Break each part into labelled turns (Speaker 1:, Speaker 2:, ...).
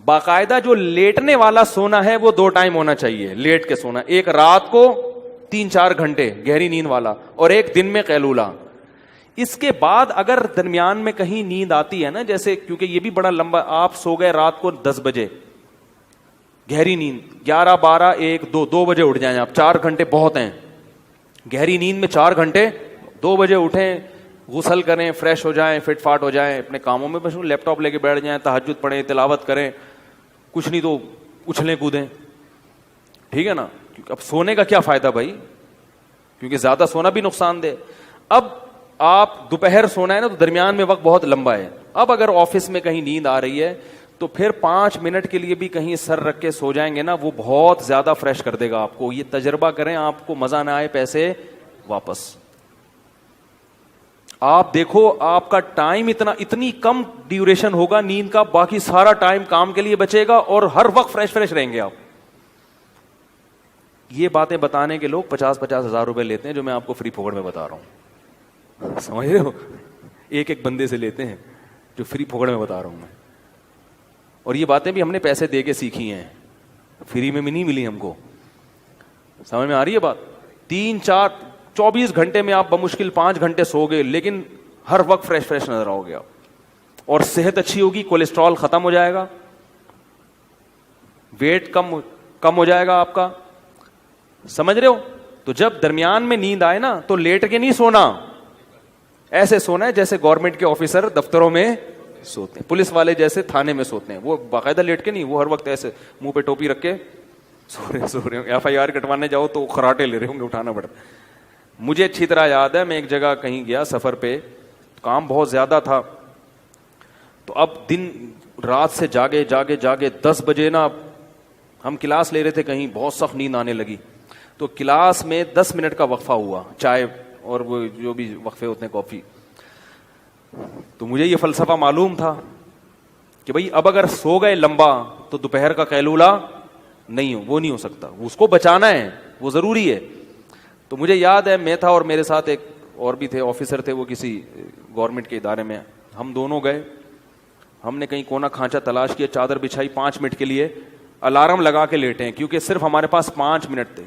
Speaker 1: باقاعدہ جو لیٹنے والا سونا ہے وہ 2 ٹائم ہونا چاہیے. لیٹ کے سونا, ایک رات کو 3-4 گھنٹے گہری نیند والا, اور ایک دن میں قیلولہ. اس کے بعد اگر درمیان میں کہیں نیند آتی ہے نا, جیسے کیونکہ یہ بھی بڑا لمبا, آپ سو گئے رات کو 10 بجے گہری نیند, 11, 12, 1, 2 بجے اٹھ جائیں آپ, 4 گھنٹے بہت ہیں. گہری نیند میں 4 گھنٹے, 2 بجے اٹھیں, غسل کریں, فریش ہو جائیں, فٹ فاٹ ہو جائیں, اپنے کاموں میں بس لیپ ٹاپ لے کے بیٹھ جائیں, تہجد پڑھیں, تلاوت کریں, کچھ نہیں تو اچھلیں کودیں, ٹھیک ہے نا. اب سونے کا کیا فائدہ بھائی, کیونکہ زیادہ سونا بھی نقصان دہ. اب آپ دوپہر سونا ہے نا, تو درمیان میں وقت بہت لمبا ہے. اب اگر آفس میں کہیں نیند آ رہی ہے تو پھر 5 منٹ کے لیے بھی کہیں سر رکھ کے سو جائیں گے نا, وہ بہت زیادہ فریش کر دے گا آپ کو. یہ تجربہ کریں, آپ کو مزہ نہ آئے پیسے واپس. آپ دیکھو آپ کا ٹائم اتنی کم ڈیوریشن ہوگا نیند کا, باقی سارا ٹائم کام کے لیے بچے گا اور ہر وقت فریش رہیں گے آپ. یہ باتیں بتانے کے لوگ 50-50 ہزار روپے لیتے ہیں, جو میں آپ کو فری پھوکڑ میں بتا رہا ہوں, سمجھ رہے ہو, ایک بندے سے لیتے ہیں جو فری پھوکڑ میں بتا رہا ہوں میں. اور یہ باتیں بھی ہم نے پیسے دے کے سیکھی ہیں, فری میں بھی نہیں ملی ہم کو. سمجھ میں آ رہی ہے بات. 24 گھنٹے میں آپ بمشکل 5 گھنٹے سو گے, لیکن ہر وقت فریش نظر آؤ گے آپ, اور صحت اچھی ہوگی, کولیسٹرول ختم ہو جائے گا, ویٹ کم ہو جائے گا آپ کا. سمجھ رہے ہو. تو جب درمیان میں نیند آئے نا تو لیٹ کے نہیں سونا, ایسے سونا ہے جیسے گورنمنٹ کے آفیسر دفتروں میں سوتے ہیں, پولیس والے جیسے تھانے میں سوتے ہیں. وہ باقاعدہ لیٹ کے نہیں, وہ ہر وقت ایسے منہ پہ ٹوپی رکھ کے سو رہے ہوں. FIR کٹوانے جاؤ تو خراٹے لے رہے ہوں گے, اٹھانا پڑتا. مجھے اچھی طرح یاد ہے, میں ایک جگہ کہیں گیا سفر پہ, کام بہت زیادہ تھا, تو اب دن رات سے جاگے 10 بجے نا ہم کلاس لے رہے تھے کہیں, بہت سخت نیند آنے لگی. تو کلاس میں 10 منٹ کا وقفہ ہوا, چائے اور وہ جو بھی وقفے ہوتے ہیں, کافی. تو مجھے یہ فلسفہ معلوم تھا کہ بھائی اب اگر سو گئے لمبا تو دوپہر کا قیلولہ نہیں ہو سکتا, اس کو بچانا ہے, وہ ضروری ہے. تو مجھے یاد ہے میں تھا اور میرے ساتھ ایک اور بھی تھے, آفیسر تھے, وہ کسی گورنمنٹ کے ادارے میں. ہم دونوں گئے, ہم نے کہیں کونا کھانچا تلاش کیا, چادر بچھائی, 5 منٹ کے لیے الارم لگا کے لیٹے ہیں, کیونکہ صرف ہمارے پاس 5 منٹ تھے.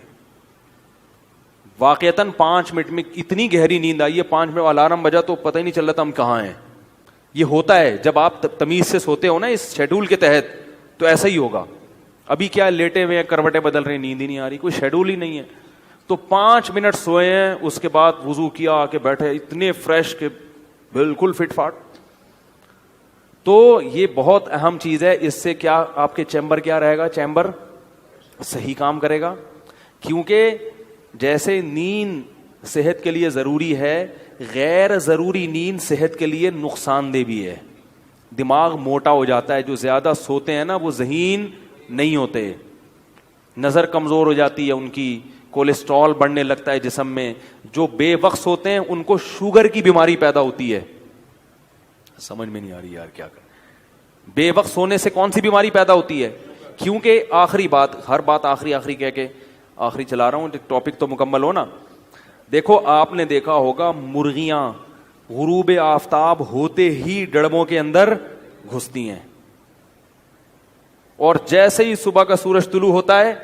Speaker 1: واقعتاً 5 منٹ میں اتنی گہری نیند آئی ہے, 5 منٹ الارم بجا تو پتہ ہی نہیں چل رہا تھا ہم کہاں ہیں. یہ ہوتا ہے جب آپ تمیز سے سوتے ہو نا اس شیڈول کے تحت, تو ایسا ہی ہوگا. ابھی کیا لیٹے ہوئے ہیں, کروٹیں بدل رہے ہیں, نیند ہی نہیں آ رہی, کوئی شیڈول ہی نہیں ہے. تو 5 منٹ سوئے ہیں, اس کے بعد وضو کیا, آ کے بیٹھے, اتنے فریش کہ بالکل فٹ فاٹ. تو یہ بہت اہم چیز ہے. اس سے کیا آپ کے چیمبر کیا رہے گا, چیمبر صحیح کام کرے گا. کیونکہ جیسے نیند صحت کے لیے ضروری ہے, غیر ضروری نیند صحت کے لیے نقصان دہ بھی ہے. دماغ موٹا ہو جاتا ہے, جو زیادہ سوتے ہیں نا وہ ذہین نہیں ہوتے, نظر کمزور ہو جاتی ہے ان کی, کولیسٹرول بڑھنے لگتا ہے جسم میں. جو بے وقت سوتے ہیں ان کو شوگر کی بیماری پیدا ہوتی ہے. سمجھ میں نہیں آ رہی یار کیا کریں. بے وقت سونے سے کون سی بیماری پیدا ہوتی ہے؟ کیونکہ آخری بات, ہر بات آخری کہہ کے آخری چلا رہا ہوں, ٹاپک تو مکمل ہو نا. دیکھو آپ نے دیکھا ہوگا مرغیاں غروب آفتاب ہوتے ہی ڈڑبوں کے اندر گھستی ہیں, اور جیسے ہی صبح کا سورج طلوع ہوتا ہے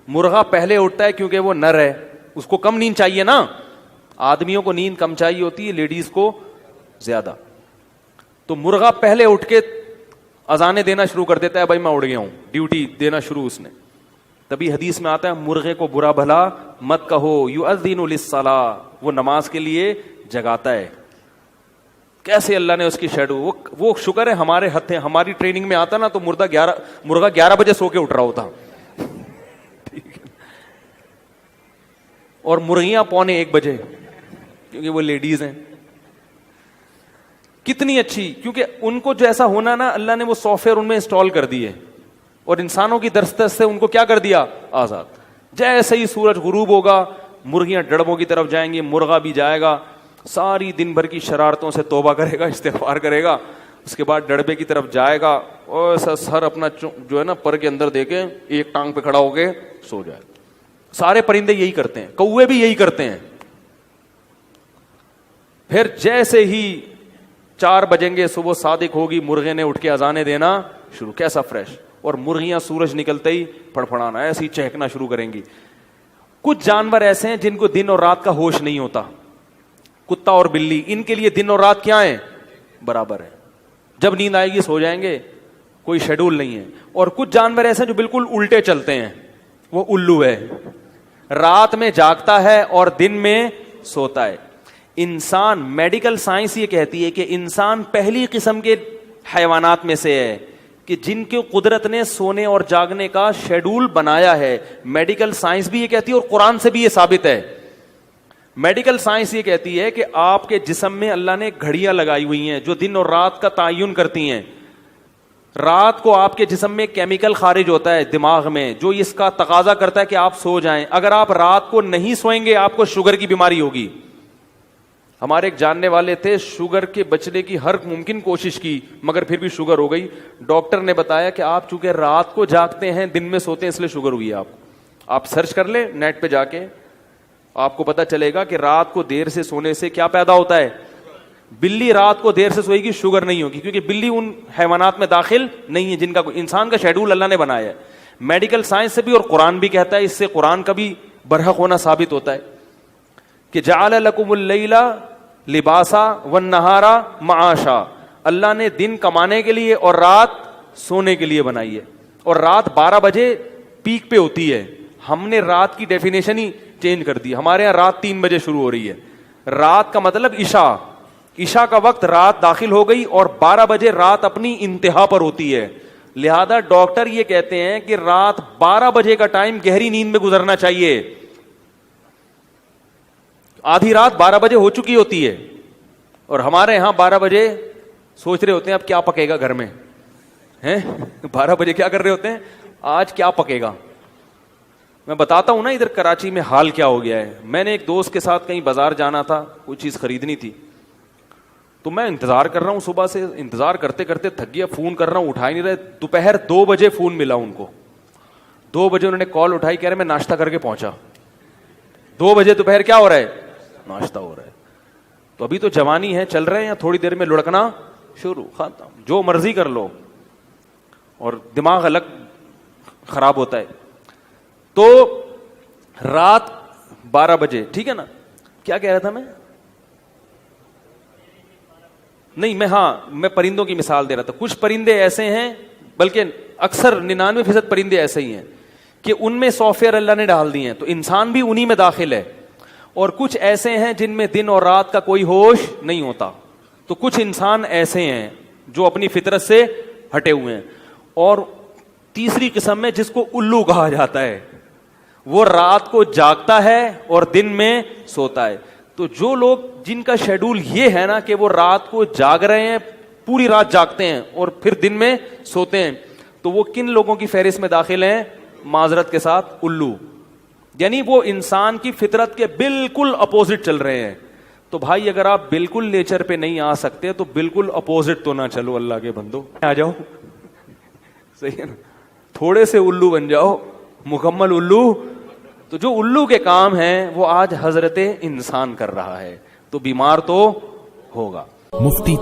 Speaker 1: مرغا پہلے اٹھتا ہے, کیونکہ وہ نر ہے, اس کو کم نیند چاہیے نا. آدمیوں کو نیند کم چاہیے ہوتی ہے, لیڈیز کو زیادہ. تو مرغا پہلے اٹھ کے اذانیں دینا شروع کر دیتا ہے, بھائی میں اڑ گیا ہوں, ڈیوٹی دینا شروع اس نے. تبھی حدیث میں آتا ہے مرغے کو برا بھلا مت کہو, یؤذن للصلاۃ, وہ نماز کے لیے جگاتا ہے. کیسے اللہ نے اس کی شیڈو, وہ شکر ہے ہمارے ہتھے, ہماری ٹریننگ میں آتا نا تو مرغا 11 بجے سو کے اٹھ رہا ہوتا, اور مرغیاں 1:45 بجے, کیونکہ وہ لیڈیز ہیں. کتنی اچھی, کیونکہ ان کو جو ایسا ہونا نا, اللہ نے وہ سافٹ ویئر ان میں انسٹال کر دیے, اور انسانوں کی دسترس سے ان کو کیا کر دیا, آزاد. جیسے ہی سورج غروب ہوگا مرغیاں ڈڑبوں کی طرف جائیں گی, مرغا بھی جائے گا, ساری دن بھر کی شرارتوں سے توبہ کرے گا, استغفار کرے گا, اس کے بعد ڈڑبے کی طرف جائے گا, اور سر اپنا جو ہے نا پر کے اندر دے کے ایک ٹانگ پہ کھڑا ہو کے سو جائے. سارے پرندے یہی کرتے ہیں, کوے بھی یہی کرتے ہیں. پھر جیسے ہی 4 بجیں گے, صبح صادق ہوگی, مرغے نے اٹھ کے اذانیں دینا شروع, کیسا فریش. اور مرغیاں سورج نکلتے ہی پھڑپھڑانا ایسے ہی چہکنا شروع کریں گی. کچھ جانور ایسے ہیں جن کو دن اور رات کا ہوش نہیں ہوتا, کتا اور بلی, ان کے لیے دن اور رات کیا ہیں, برابر ہے. جب نیند آئے گی سو جائیں گے, کوئی شیڈول نہیں ہے. اور کچھ جانور ایسے ہیں جو بالکل الٹے چلتے ہیں, وہ الو ہے, رات میں جاگتا ہے اور دن میں سوتا ہے. انسان, میڈیکل سائنس یہ کہتی ہے کہ انسان پہلی قسم کے حیوانات میں سے ہے کہ جن کے قدرت نے سونے اور جاگنے کا شیڈول بنایا ہے. میڈیکل سائنس بھی یہ کہتی ہے اور قرآن سے بھی یہ ثابت ہے. میڈیکل سائنس یہ کہتی ہے کہ آپ کے جسم میں اللہ نے گھڑیاں لگائی ہوئی ہیں جو دن اور رات کا تعین کرتی ہیں. رات کو آپ کے جسم میں کیمیکل خارج ہوتا ہے دماغ میں جو اس کا تقاضا کرتا ہے کہ آپ سو جائیں. اگر آپ رات کو نہیں سوئیں گے آپ کو شوگر کی بیماری ہوگی. ہمارے ایک جاننے والے تھے, شوگر کے بچنے کی ہر ممکن کوشش کی مگر پھر بھی شوگر ہو گئی. ڈاکٹر نے بتایا کہ آپ چونکہ رات کو جاگتے ہیں دن میں سوتے ہیں اس لیے شوگر ہوئی ہے. آپ سرچ کر لیں نیٹ پہ جا کے, آپ کو پتا چلے گا کہ رات کو دیر سے سونے سے کیا پیدا ہوتا ہے. بلی رات کو دیر سے سوئے گی, شوگر نہیں ہوگی, کیونکہ بلی ان حیوانات میں داخل نہیں ہے جن کا انسان کا شیڈول اللہ نے بنایا ہے. میڈیکل سائنس سے بھی اور قرآن بھی کہتا ہے, اس سے قرآن کا بھی برحق ہونا ثابت ہوتا ہے کہ جعل لکم اللیل لباسا والنہار معاشا, اللہ نے دن کمانے کے لیے اور رات سونے کے لیے بنائی ہے. اور رات 12 بجے پیک پہ ہوتی ہے, ہم نے رات کی ڈیفینیشن ہی چینج کر دی. ہمارے یہاں رات 3 بجے شروع ہو رہی ہے. رات کا مطلب عشاء کا وقت رات داخل ہو گئی اور 12 بجے رات اپنی انتہا پر ہوتی ہے. لہذا ڈاکٹر یہ کہتے ہیں کہ رات 12 بجے کا ٹائم گہری نیند میں گزرنا چاہیے. آدھی رات 12 بجے ہو چکی ہوتی ہے اور ہمارے یہاں 12 بجے سوچ رہے ہوتے ہیں اب کیا پکے گا گھر میں, 12 بجے کیا کر رہے ہوتے ہیں, آج کیا پکے گا. میں بتاتا ہوں نا ادھر کراچی میں حال کیا ہو گیا ہے. میں نے ایک دوست کے ساتھ کہیں بازار جانا تھا, کوئی چیز خریدنی تھی, تو میں انتظار کر رہا ہوں, صبح سے انتظار کرتے کرتے تھک گیا, فون کر رہا ہوں اٹھا ہی نہیں رہے. دوپہر 2 بجے فون ملا ان کو, 2 بجے انہوں نے کال اٹھائی, کہہ رہے میں ناشتہ کر کے پہنچا. 2 بجے دوپہر کیا ہو رہا ہے, ناشتہ ہو رہا ہے. تو ابھی تو جوانی ہے, چل رہے ہیں, یا تھوڑی دیر میں لڑکنا شروع, ختم, جو مرضی کر لو, اور دماغ الگ خراب ہوتا ہے. تو رات 12 بجے, ٹھیک ہے نا, کیا کہہ رہا تھا میں, نہیں میں پرندوں کی مثال دے رہا تھا. کچھ پرندے ایسے ہیں, بلکہ اکثر 99% پرندے ایسے ہی ہیں کہ ان میں سافٹ ویئر اللہ نے ڈال دیے ہیں, تو انسان بھی انہی میں داخل ہے. اور کچھ ایسے ہیں جن میں دن اور رات کا کوئی ہوش نہیں ہوتا. تو کچھ انسان ایسے ہیں جو اپنی فطرت سے ہٹے ہوئے ہیں. اور تیسری قسم میں جس کو الو کہا جاتا ہے, وہ رات کو جاگتا ہے اور دن میں سوتا ہے. تو جو لوگ جن کا شیڈول یہ ہے نا کہ وہ رات کو جاگ رہے ہیں, پوری رات جاگتے ہیں اور پھر دن میں سوتے ہیں, تو وہ کن لوگوں کی فہرست میں داخل ہیں, معذرت کے ساتھ الو. یعنی وہ انسان کی فطرت کے بالکل اپوزٹ چل رہے ہیں. تو بھائی اگر آپ بالکل نیچر پہ نہیں آ سکتے تو بالکل اپوزٹ تو نہ چلو, اللہ کے بندو آ جاؤ, صحیح ہے نا, تھوڑے سے الو بن جاؤ, مکمل الو. تو جو الو کے کام ہیں وہ آج حضرت انسان کر رہا ہے, تو بیمار تو ہوگا. مفتی